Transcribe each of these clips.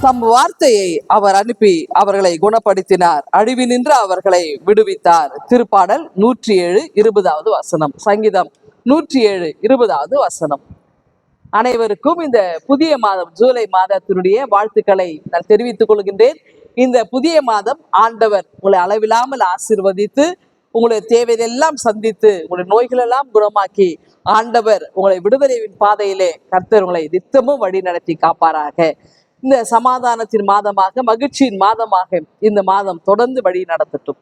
தம் வார்த்தையை அவர் அனுப்பி அவர்களை குணப்படுத்தினார், அழிவினின்று அவர்களை விடுவித்தார். திருப்பாடல் 107:20 வசனம். சங்கீதம் 107:20 வசனம். அனைவருக்கும் இந்த புதிய மாதம் ஜூலை மாதத்தினுடைய வாழ்த்துக்களை நான் தெரிவித்துக் கொள்கின்றேன். இந்த புதிய மாதம் ஆண்டவர் உங்களை அளவில்லாமல் ஆசீர்வதித்து உங்களுடைய தேவையெல்லாம் சந்தித்து உங்களுடைய நோய்கள் எல்லாம் குணமாக்கி ஆண்டவர் உங்களை விடுதலையின் பாதையிலே கர்த்தர் உங்களை நித்தமும் வழி நடத்தி காப்பாராக. இந்த சமாதானத்தின் மாதமாக, மகிழ்ச்சியின் மாதமாக இந்த மாதம் தொடர்ந்து வழி நடத்தட்டும்.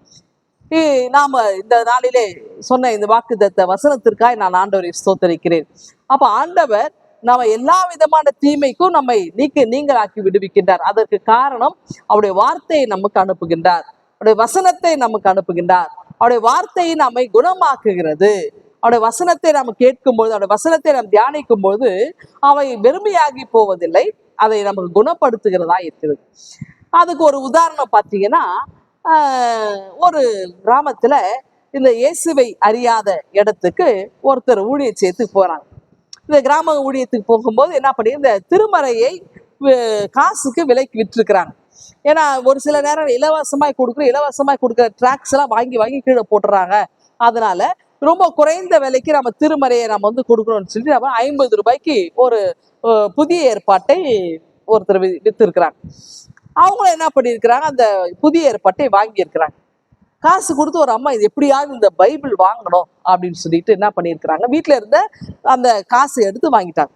நாம இந்த நாளிலே சொன்ன இந்த வாக்குத்தத்த வசனத்திற்காக நான் ஆண்டவரை ஸ்தோத்தரிக்கிறேன். அப்ப ஆண்டவர் நாம எல்லா விதமான தீமைக்கும் நம்மை நீங்களாக்கி விடுவிக்கின்றார். அதற்கு காரணம் அவருடைய வார்த்தையை நமக்கு அனுப்புகின்றார், அவருடைய வசனத்தை நமக்கு அனுப்புகின்றார். அவருடைய வார்த்தையை நம்மை குணமாக்குகிறது. அவருடைய வசனத்தை நாம் கேட்கும்போது, அவருடைய வசனத்தை நாம் தியானிக்கும் போது அவை வெறுமையாகி போவதில்லை, அதை நமக்கு குணப்படுத்துகிறதா இருக்கிறது. அதுக்கு ஒரு உதாரணம் பார்த்தீங்கன்னா, ஒரு கிராமத்துல இந்த இயேசுவை அறியாத இடத்துக்கு ஒருத்தர் ஊழியத்துக்கு போறாங்க. இந்த கிராம ஊழியத்துக்கு போகும்போது என்ன பண்ணி இந்த திருமறையை காசுக்கு விலைக்கு விற்றுருக்குறாங்க. ஏன்னா ஒரு சில நேரம் இலவசமாய் கொடுக்குற ட்ராக்ஸ் எல்லாம் வாங்கி கீழே போட்டுறாங்க. அதனால ரொம்ப குறைந்த விலைக்கு நம்ம திருமறையை நம்ம கொடுக்கணும்னு சொல்லி நம்ம 50 ரூபாய்க்கு ஒரு புதிய ஏற்பாட்டை ஒருத்தர் வித்துருக்குறாங்க. அவங்களும் என்ன பண்ணியிருக்கிறாங்க, அந்த புதிய ஏற்பாட்டை வாங்கி இருக்கிறாங்க. காசு கொடுத்து ஒரு அம்மா இது எப்படியாவது இந்த பைபிள் வாங்கணும் அப்படின்னு சொல்லிட்டு என்ன பண்ணியிருக்கிறாங்க, வீட்டில் இருந்த அந்த காசை எடுத்து வாங்கிட்டாங்க.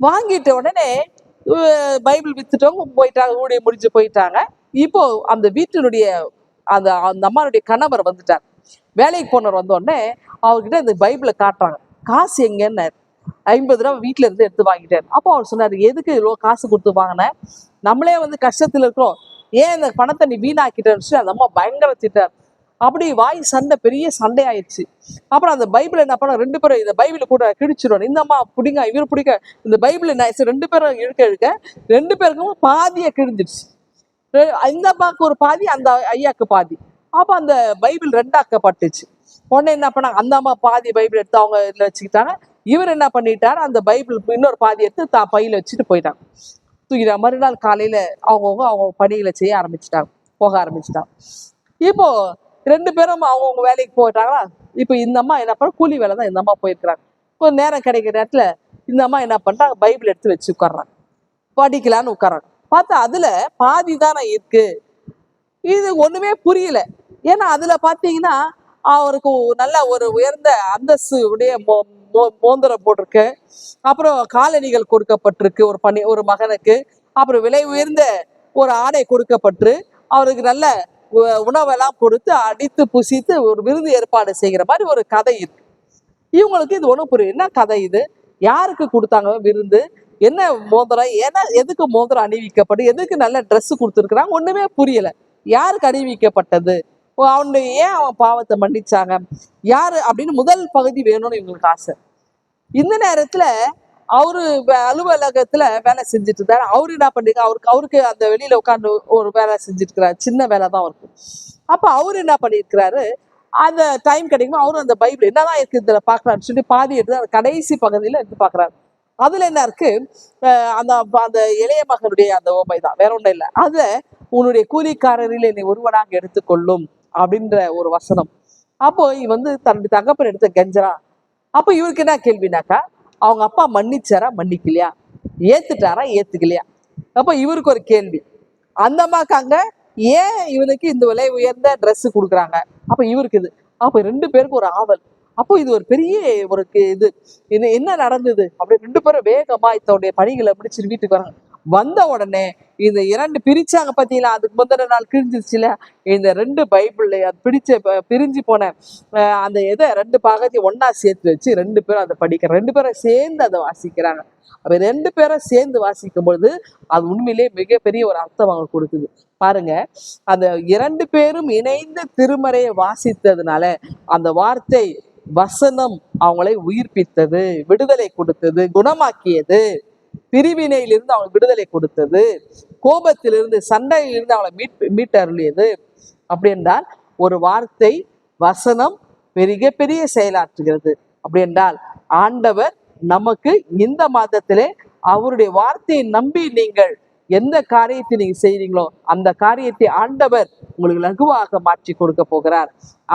வாங்கிட்ட உடனே பைபிள் வித்துட்டவங்க போயிட்டாங்க, ஊழிய முடிஞ்சு போயிட்டாங்க. இப்போ அந்த வீட்டினுடைய அந்த அம்மானுடைய கணவர் வந்துட்டார். வேலைக்கு போனவர் வந்த உடனே அவர்கிட்ட இந்த பைபிளை காட்டுறாங்க. காசு எங்கன்னு, 50 ரூபா வீட்டுல இருந்து எடுத்து வாங்கிட்டார். அப்போ அவர் சொன்னாரு, எதுக்கு இவ்வளோ காசு கொடுத்து வாங்கினேன், நம்மளே கஷ்டத்துல இருக்கிறோம், ஏன் இந்த பணத்தை நீ வீணாக்கிட்டேன்னு அந்த அம்மா பயங்கர திட்டார். அப்படி வாய் சண்டை, பெரிய சண்டை ஆயிடுச்சு. அப்புறம் அந்த பைபிள் என்ன பண்ண, 2 பேரும் இந்த பைபிளை கூட கிழிச்சிடும், இந்த அம்மா பிடிங்க இவர் பிடிக்க, இந்த பைபிள் 2 பேரும் இழுக்க 2 பேருக்கும் பாதியை கிழிஞ்சிடுச்சு. இந்த அம்மாவுக்கு ஒரு பாதி, அந்த ஐயாக்கு பாதி. அப்போ அந்த பைபிள் 2ஆக்கப்பட்டுச்சு. உடனே என்ன பண்ணாங்க, அந்த அம்மா பாதி பைபிள் எடுத்து அவங்க இதில் வச்சுக்கிட்டாங்க. இவர் என்ன பண்ணிட்டாரு, அந்த பைபிள் இன்னொரு பாதி எடுத்து பையில வச்சுட்டு போயிட்டாங்க. தூக்கிட்டா. மறுநாள் காலையில அவங்க பணிகளை செய்ய போக ஆரம்பிச்சிட்டாங்க. இப்போ 2 பேரும் அவங்கவுங்க வேலைக்கு போயிட்டாங்களா. இப்போ இந்த அம்மா என்ன பண்ண, கூலி வேலை தான் இந்த அம்மா போயிருக்கிறாங்க. கொஞ்சம் நேரம் கிடைக்கிற நேரத்துல இந்த அம்மா என்ன பண்றாங்க, பைபிள் எடுத்து வச்சு உட்கார்றாங்க, படிக்கலான்னு உட்கார்றாங்க. பார்த்தா அதுல பாதி தானே இருக்கு. இது ஒண்ணுமே புரியல. ஏன்னா அதுல பாத்தீங்கன்னா அவருக்கு நல்ல ஒரு உயர்ந்த அந்தஸ்து உடைய மோந்திரம் போட்டிருக்கு, அப்புறம் காலணிகள் கொடுக்கப்பட்டிருக்கு ஒரு மகனுக்கு, அப்புறம் விலை உயர்ந்த ஒரு ஆடை கொடுக்கப்பட்டு அவருக்கு நல்ல உணவெல்லாம் கொடுத்து அடித்து புசித்து ஒரு விருது ஏற்பாடு செய்கிற மாதிரி ஒரு கதை இருக்கு. இவங்களுக்கு இது ஒண்ணும் புரியும், என்ன கதை இது, யாருக்கு கொடுத்தாங்க விருந்து, என்ன மோதிரம், ஏன்னா எதுக்கு மோதிரம் அணிவிக்கப்பட்டு, எதுக்கு நல்ல ட்ரெஸ் கொடுத்துருக்குறாங்க, ஒண்ணுமே புரியல. யாருக்கு அணிவிக்கப்பட்டது, அவனுடைய ஏன் அவன் பாவத்தை மன்னிச்சாங்க, யாரு அப்படின்னு முதல் பகுதி வேணும்னு இவங்களுக்கு ஆசை. இந்த நேரத்துல அவரு அலுவலகத்துல வேலை செஞ்சுட்டு இருந்தாரு. அவரு என்ன பண்ணிருக்காரு, அவருக்கு அந்த வெளியில உட்காந்து ஒரு வேலை செஞ்சுட்டு இருக்கிறாரு, சின்ன வேலை தான் அவருக்கு. அப்ப அவரு என்ன பண்ணிருக்கிறாரு, அந்த டைம் கிடைக்கும் அவரும் அந்த பைபிள் என்னதான் இருக்கு இதுல பாக்கலாம்னு சொல்லி பாதி எடுத்து அந்த கடைசி பகுதியில எடுத்து பாக்குறாரு. அதுல என்ன இருக்கு, அந்த அந்த இளைய மகனுடைய அந்த ஓமை தான், வேற ஒன்றும் இல்லை. அதுல உன்னுடைய கூலிக்காரரில் என்னை ஒருவனாக எடுத்துக்கொள்ளும் அப்படின்ற ஒரு வசனம். அப்போ தன்னுடைய தகப்பன் எடுத்த கெஞ்சரா. அப்போ இவருக்கு என்ன கேள்வினாக்கா, அவங்க அப்பா மன்னிச்சாரா மன்னிக்கலையா, ஏத்துட்டாரா ஏத்துக்கலையா. அப்போ இவருக்கு ஒரு கேள்வி. அந்த அம்மாக்காங்க ஏன் இவனுக்கு இந்த விலை உயர்ந்த ட்ரெஸ் கொடுக்குறாங்க, அப்போ இவருக்கு இது. அப்போ 2 பேருக்கு ஒரு ஆவல். அப்போ இது ஒரு பெரிய ஒரு இது என்ன நடந்தது அப்படி 2 பேரும் வேகமா தன்னுடைய பணிகளை முடிச்சுட்டு வீட்டுக்கு வராங்க. வந்த உடனே இந்த 2 பிரிச்சாங்க பார்த்தீங்களா, அதுக்கு முந்தின நாள் கிழிஞ்சிச்சுல, இந்த 2 பைபிள் அது பிரிஞ்சு போன அந்த 2 பாகத்தையும் ஒன்னா சேர்த்து வச்சு 2 பேரும் அதை படிக்கிற, 2 பேரும் சேர்ந்து அதை வாசிக்கிறாங்க. அப்ப 2 பேரும் சேர்ந்து வாசிக்கும் பொழுது அது உண்மையிலே மிகப்பெரிய ஒரு அர்த்தம் அவங்க கொடுக்குது. பாருங்க, அந்த 2 பேரும் இணைந்து திருமறையை வாசித்ததுனால அந்த வார்த்தை வசனம் அவங்களை உயிர்ப்பித்தது, விடுதலை கொடுத்தது, குணமாக்கியது, பிரிவினையிலிருந்து அவங்களுக்கு விடுதலை கொடுத்தது, கோபத்திலிருந்து சண்டையிலிருந்து அவங்களை மீட்டருளியது. அப்படி என்றால் ஒரு வார்த்தை வசனம் மிகப்பெரிய செயலாற்றுகிறது. அப்படி என்றால் ஆண்டவர் நமக்கு இந்த மாதத்திலே அவருடைய வார்த்தையை நம்பி நீங்கள் எந்த காரியத்தை நீங்க செய்றீங்களோ அந்த காரியத்தை ஆண்டவர் உங்களுக்கு லகுவாக மாற்றி கொடுக்க போகிறார்.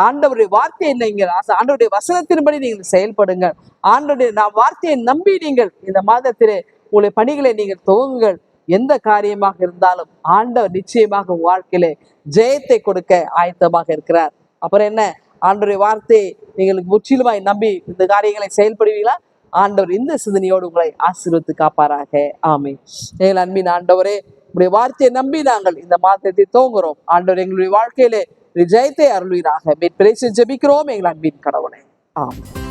ஆண்டவருடைய வார்த்தையை நீங்கள் ஆண்டவருடைய வசனத்தின்படி நீங்கள் செயல்படுங்கள். ஆண்டவருடைய வார்த்தையை நம்பி நீங்கள் இந்த மாதத்திலே உங்களுடைய பணிகளை நீங்கள் துவங்குங்கள். எந்த காரியமாக இருந்தாலும் ஆண்டவர் நிச்சயமாக உங்க வாழ்க்கையிலே ஜெயத்தை கொடுக்க ஆயத்தமாக இருக்கிறார். அப்புறம் என்ன, ஆண்டவருடைய வார்த்தையை நீங்கள் முற்றிலுமாய் நம்பி இந்த காரியங்களை செயல்படுவீங்களா? ஆண்டவர் இந்த சிந்தனையோடு உங்களை ஆசீர்வதித்து காப்பாராக. ஆமென். எங்கள் அன்பின் ஆண்டவரே, உங்களுடைய வார்த்தையை நம்பி நாங்கள் இந்த மாதத்தை துவங்குறோம். ஆண்டவர் எங்களுடைய வாழ்க்கையிலே ஜெயத்தை அருள்வீராக. ஜெபிக்கிறோம் எங்கள் அன்பின் கடவுளே. ஆமென்.